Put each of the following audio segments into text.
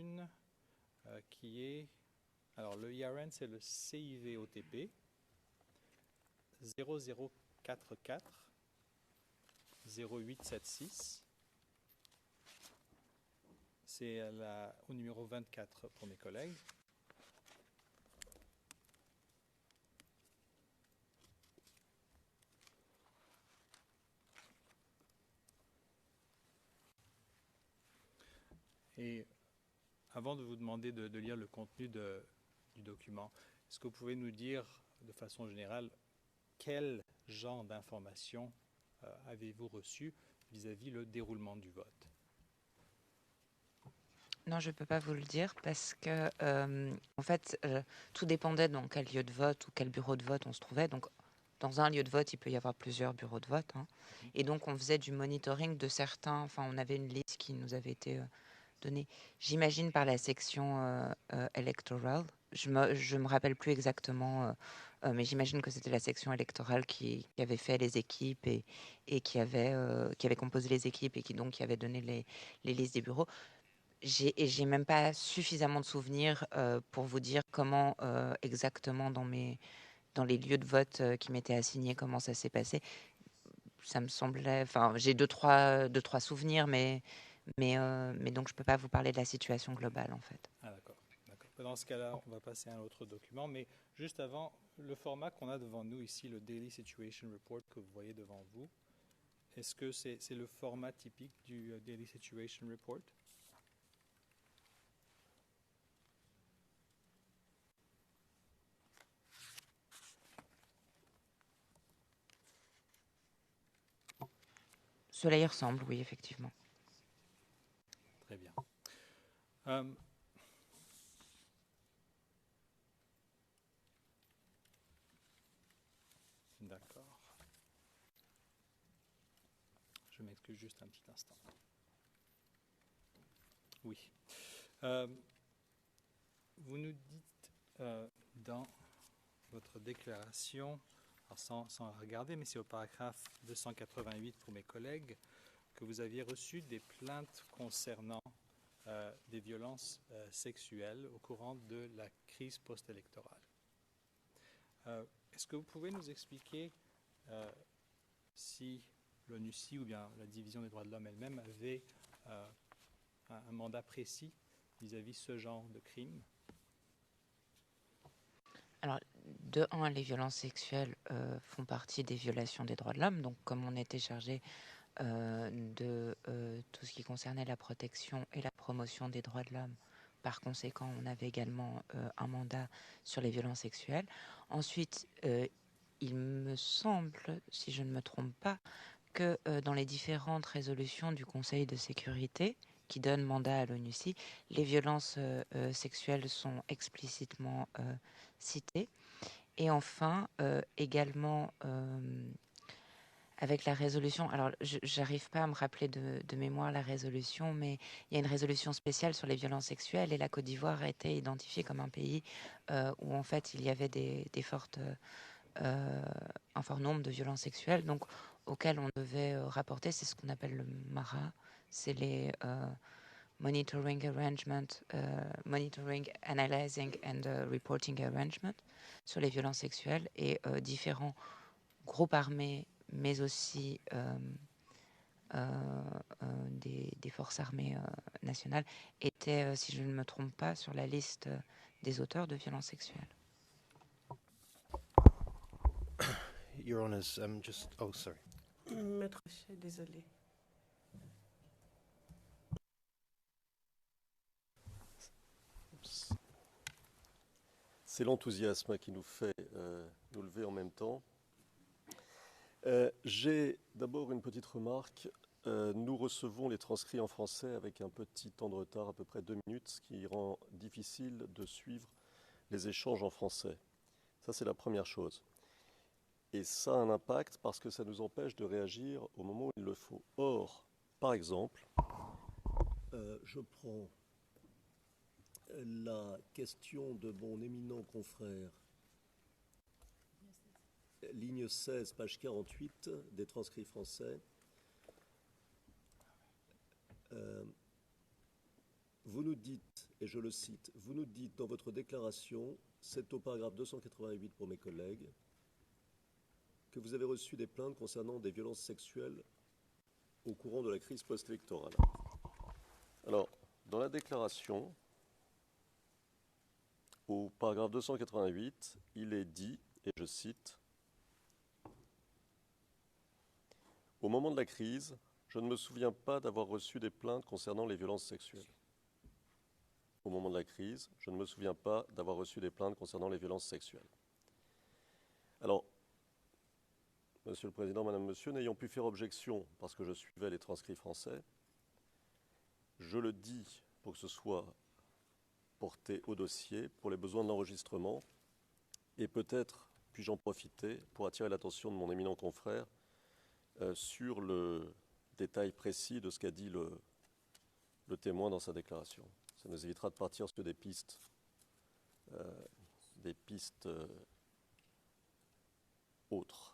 une qui est... Alors, le IRN, c'est le CIV-OTP 0044 0876. C'est au numéro 24 pour mes collègues. Et avant de vous demander de lire le contenu du document, est-ce que vous pouvez nous dire de façon générale quel genre d'informations avez-vous reçu vis-à-vis le déroulement du vote? Non, je ne peux pas vous le dire parce que, en fait, tout dépendait dans quel lieu de vote ou quel bureau de vote on se trouvait. Donc, dans un lieu de vote, il peut y avoir plusieurs bureaux de vote, hein. Et donc, on faisait du monitoring de certains. Enfin, on avait une liste qui nous avait été donnée, j'imagine, par la section électorale. Je me rappelle plus exactement, mais j'imagine que c'était la section électorale qui avait fait les équipes et qui avait composé les équipes et qui avait donné les listes des bureaux. J'ai même pas suffisamment de souvenirs pour vous dire comment exactement dans les lieux de vote qui m'étaient assignés, comment ça s'est passé. Ça me semblait, enfin, j'ai deux trois souvenirs, mais donc je peux pas vous parler de la situation globale en fait. Ah, d'accord. Dans ce cas-là, on va passer à un autre document, mais juste avant, le format qu'on a devant nous ici, le Daily Situation Report que vous voyez devant vous, est-ce que c'est le format typique du Daily Situation Report? Cela y ressemble, oui, effectivement. Très bien. D'accord. Je m'excuse juste un petit instant. Oui. Vous nous dites dans votre déclaration, alors sans regarder, mais c'est au paragraphe 288 pour mes collègues, que vous aviez reçu des plaintes concernant des violences sexuelles au courant de la crise post-électorale. Est-ce que vous pouvez nous expliquer si l'ONUCI ou bien la Division des droits de l'homme elle-même avait un mandat précis vis-à-vis ce genre de crime? Alors, de un, les violences sexuelles font partie des violations des droits de l'homme. Donc, comme on était chargé de tout ce qui concernait la protection et la promotion des droits de l'homme, par conséquent, on avait également un mandat sur les violences sexuelles. Ensuite, il me semble, si je ne me trompe pas, que dans les différentes résolutions du Conseil de sécurité qui donnent mandat à l'ONUCI, les violences sexuelles sont explicitement citées. Et enfin, également, avec la résolution, alors j'arrive pas à me rappeler de mémoire la résolution, mais il y a une résolution spéciale sur les violences sexuelles et la Côte d'Ivoire a été identifiée comme un pays où en fait il y avait un fort nombre de violences sexuelles, donc auxquelles on devait rapporter. C'est ce qu'on appelle le MARA, c'est les Monitoring Arrangement, Monitoring, Analyzing and Reporting Arrangement sur les violences sexuelles, et différents groupes armés, mais aussi des forces armées nationales étaient, si je ne me trompe pas, sur la liste des auteurs de violences sexuelles. Your Honours, just... Oh, sorry. Maître, désolé. C'est l'enthousiasme qui nous fait nous lever en même temps. J'ai d'abord une petite remarque. Nous recevons les transcrits en français avec un petit temps de retard, à peu près 2 minutes, ce qui rend difficile de suivre les échanges en français. Ça, c'est la première chose. Et ça a un impact parce que ça nous empêche de réagir au moment où il le faut. Or, par exemple, je prends la question de mon éminent confrère, ligne 16, page 48 des transcrits français. Vous nous dites et je le cite, vous nous dites dans votre déclaration, c'est au paragraphe 288 pour mes collègues, que vous avez reçu des plaintes concernant des violences sexuelles au courant de la crise post-électorale. Alors, dans la déclaration, au paragraphe 288, il est dit, et je cite, « Au moment de la crise, je ne me souviens pas d'avoir reçu des plaintes concernant les violences sexuelles. » Au moment de la crise, je ne me souviens pas d'avoir reçu des plaintes concernant les violences sexuelles. Alors, Monsieur le Président, Madame, Monsieur, n'ayant pu faire objection parce que je suivais les transcrits français, je le dis pour que ce soit porté au dossier pour les besoins de l'enregistrement et peut-être puis-je en profiter pour attirer l'attention de mon éminent confrère sur le détail précis de ce qu'a dit le témoin dans sa déclaration. Ça nous évitera de partir sur des pistes autres.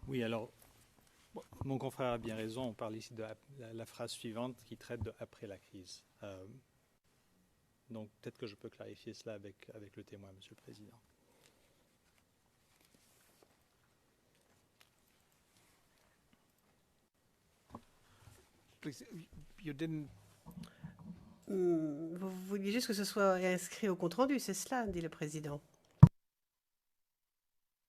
Oui, alors, mon confrère a bien raison. On parle ici de la phrase suivante qui traite de après la crise. Donc, peut-être que je peux clarifier cela avec le témoin, Monsieur le Président. Please, you didn't. Vous vouliez juste que ce soit inscrit au compte-rendu, c'est cela, dit le président.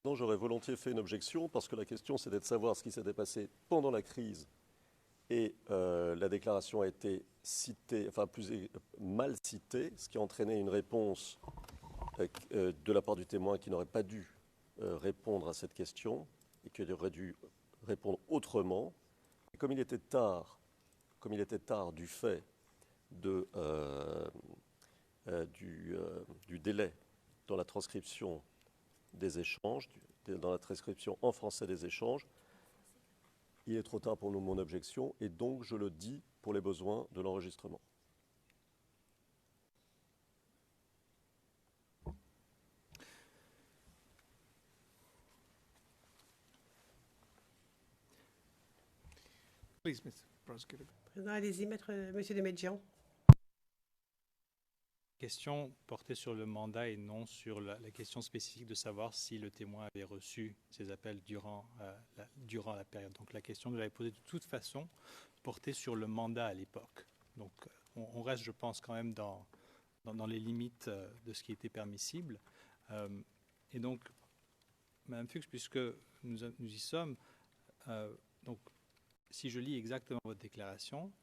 Non, j'aurais volontiers fait une objection parce que la question c'était de savoir ce qui s'était passé pendant la crise et la déclaration a été citée, enfin mal citée, ce qui a entraîné une réponse de la part du témoin qui n'aurait pas dû répondre à cette question et qui aurait dû répondre autrement. Et comme il était tard du fait du délai dans la transcription des échanges, dans la transcription en français des échanges, il est trop tard pour mon objection et donc je le dis pour les besoins de l'enregistrement. Please, Mr. Prosecutor. Président, allez-y, Monsieur Deméjian. Question portée sur le mandat et non sur la question spécifique de savoir si le témoin avait reçu ces appels durant la période. Donc la question que j'avais posée de toute façon portait sur le mandat à l'époque. Donc on reste, je pense, quand même dans les limites de ce qui était permissible. Et donc, Madame Fuchs, puisque nous y sommes, donc si je lis exactement votre déclaration,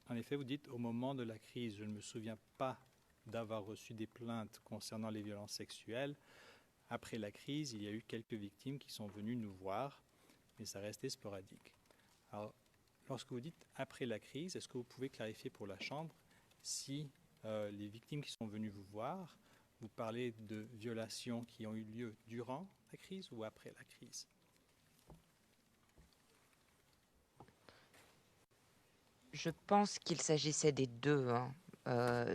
en effet, vous dites « Au moment de la crise, je ne me souviens pas d'avoir reçu des plaintes concernant les violences sexuelles. Après la crise, il y a eu quelques victimes qui sont venues nous voir, mais ça restait sporadique. » Alors, lorsque vous dites « après la crise », est-ce que vous pouvez clarifier pour la Chambre si les victimes qui sont venues vous voir, vous parlez de violations qui ont eu lieu durant la crise ou après la crise? Je pense qu'il s'agissait des deux.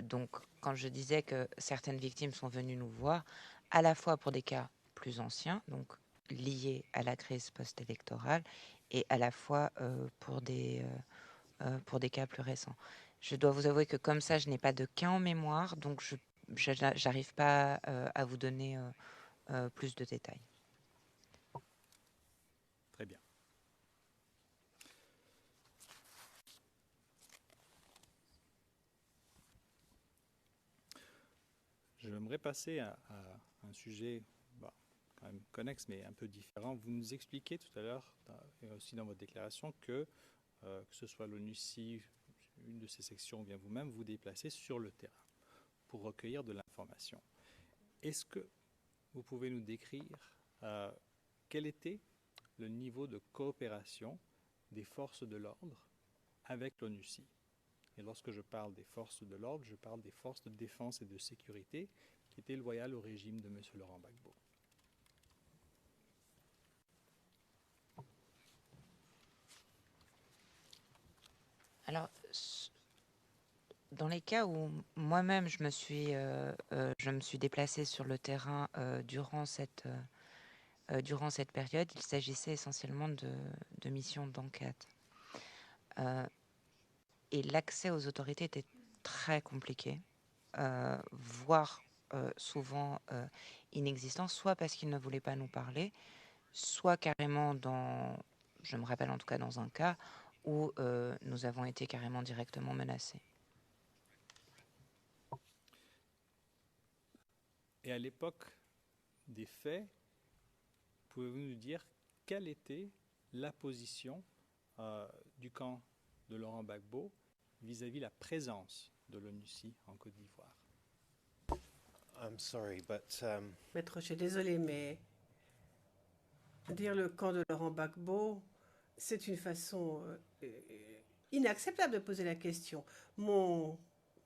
Donc, quand je disais que certaines victimes sont venues nous voir, à la fois pour des cas plus anciens, donc liés à la crise post-électorale, et à la fois pour des cas plus récents. Je dois vous avouer que comme ça, je n'ai pas de cas en mémoire, donc je n'arrive pas à vous donner plus de détails. Très bien. J'aimerais passer à un sujet quand même connexe, mais un peu différent. Vous nous expliquez tout à l'heure, et aussi dans votre déclaration, que ce soit l'ONUCI, une de ces sections, ou bien vous-même, vous déplacez sur le terrain pour recueillir de l'information. Est-ce que vous pouvez nous décrire quel était le niveau de coopération des forces de l'ordre avec l'ONUCI? Et lorsque je parle des forces de l'ordre, je parle des forces de défense et de sécurité qui étaient loyales au régime de M. Laurent Gbagbo. Alors, dans les cas où moi-même je me suis déplacée sur le terrain durant durant cette période, il s'agissait essentiellement de missions d'enquête. Et l'accès aux autorités était très compliqué, voire souvent inexistant, soit parce qu'ils ne voulaient pas nous parler, soit carrément je me rappelle en tout cas dans un cas où nous avons été carrément directement menacés. Et à l'époque des faits, pouvez-vous nous dire quelle était la position du camp de Laurent Gbagbo vis-à-vis la présence de l'ONUCI en Côte d'Ivoire? I'm sorry, but Maître, je suis désolé, mais dire le camp de Laurent Gbagbo, c'est une façon inacceptable de poser la question. Mon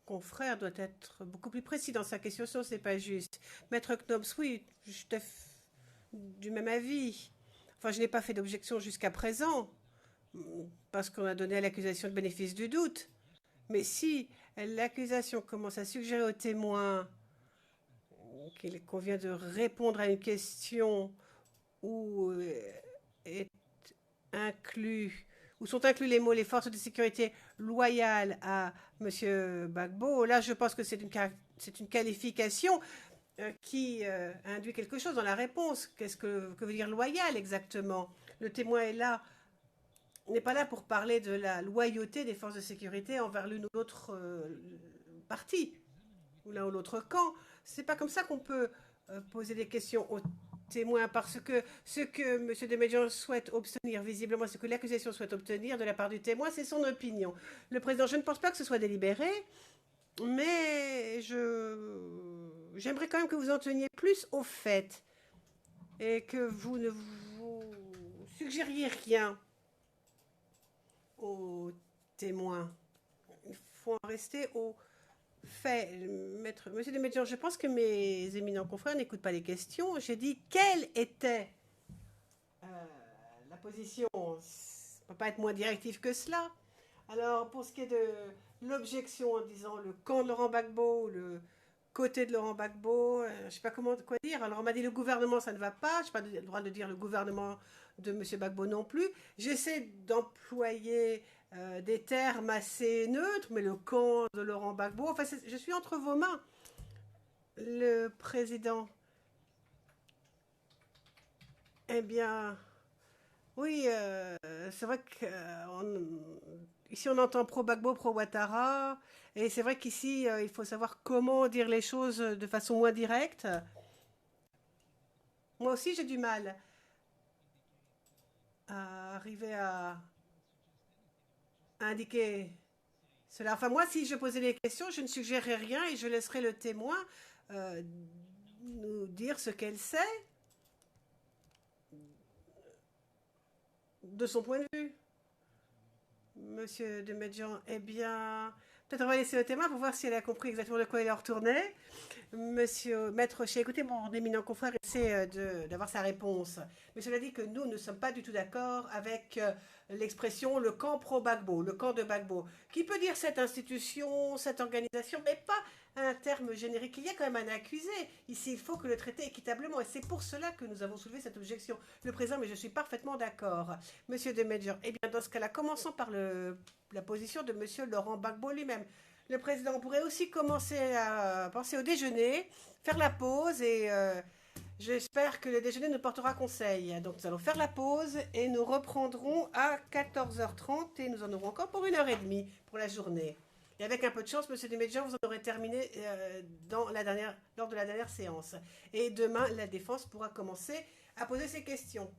confrère doit être beaucoup plus précis dans sa question, sinon ce n'est pas juste. Maître Knobs, oui, je suis du même avis. Enfin, je n'ai pas fait d'objection jusqu'à présent, parce qu'on a donné à l'accusation le bénéfice du doute. Mais si l'accusation commence à suggérer aux témoins qu'il convient de répondre à une question où sont inclus les mots les forces de sécurité loyales à M. Gbagbo, là je pense que c'est une qualification qui induit quelque chose dans la réponse. Qu'est-ce que veut dire loyal exactement? Le témoin n'est pas là pour parler de la loyauté des forces de sécurité envers l'une ou l'autre partie, ou l'un ou l'autre camp. C'est pas comme ça qu'on peut poser des questions aux témoins, parce que ce que M. Demedjian souhaite obtenir, visiblement, ce que l'accusation souhaite obtenir de la part du témoin, c'est son opinion. Le président, je ne pense pas que ce soit délibéré, mais j'aimerais quand même que vous en teniez plus au fait et que vous ne vous suggériez rien aux témoins. Il faut en rester aux faits. Monsieur Demedjian, je pense que mes éminents confrères n'écoutent pas les questions. J'ai dit quelle était la position. Ça ne peut pas être moins directif que cela. Alors, pour ce qui est de l'objection en disant le camp de Laurent Gbagbo, le côté de Laurent Gbagbo, je ne sais pas quoi dire. Alors, on m'a dit le gouvernement, ça ne va pas. Je n'ai pas le droit de dire le gouvernement de M. Gbagbo non plus. J'essaie d'employer des termes assez neutres, mais le camp de Laurent Gbagbo, enfin, je suis entre vos mains. Le président. Eh bien, oui, c'est vrai que ici on entend pro-Gbagbo, pro-Ouattara, et c'est vrai qu'ici il faut savoir comment dire les choses de façon moins directe. Moi aussi j'ai du mal à arriver à indiquer cela. Enfin moi, si je posais les questions, je ne suggérerais rien et je laisserais le témoin nous dire ce qu'elle sait de son point de vue. Monsieur Demedjian, eh bien, peut-être on va laisser le témoin pour voir si elle a compris exactement de quoi il en retournait. Monsieur Maître Rocher, écoutez, mon éminent confrère essaie d'avoir sa réponse. Mais cela dit que nous ne sommes pas du tout d'accord avec l'expression le camp pro-Gbagbo, le camp de Gbagbo, qui peut dire cette institution, cette organisation, mais pas un terme générique. Il y a quand même un accusé. Ici, il faut que le traiter équitablement. Et c'est pour cela que nous avons soulevé cette objection. Le président, mais je suis parfaitement d'accord. Monsieur Demedjian, eh bien, dans ce cas-là, commençons par la position de monsieur Laurent Gbagbo lui-même. Le président pourrait aussi commencer à penser au déjeuner, faire la pause et j'espère que le déjeuner nous portera conseil. Donc nous allons faire la pause et nous reprendrons à 14h30 et nous en aurons encore pour 1h30 pour la journée. Et avec un peu de chance, monsieur Demedjian, vous en aurez terminé lors de la dernière séance. Et demain, la défense pourra commencer à poser ses questions.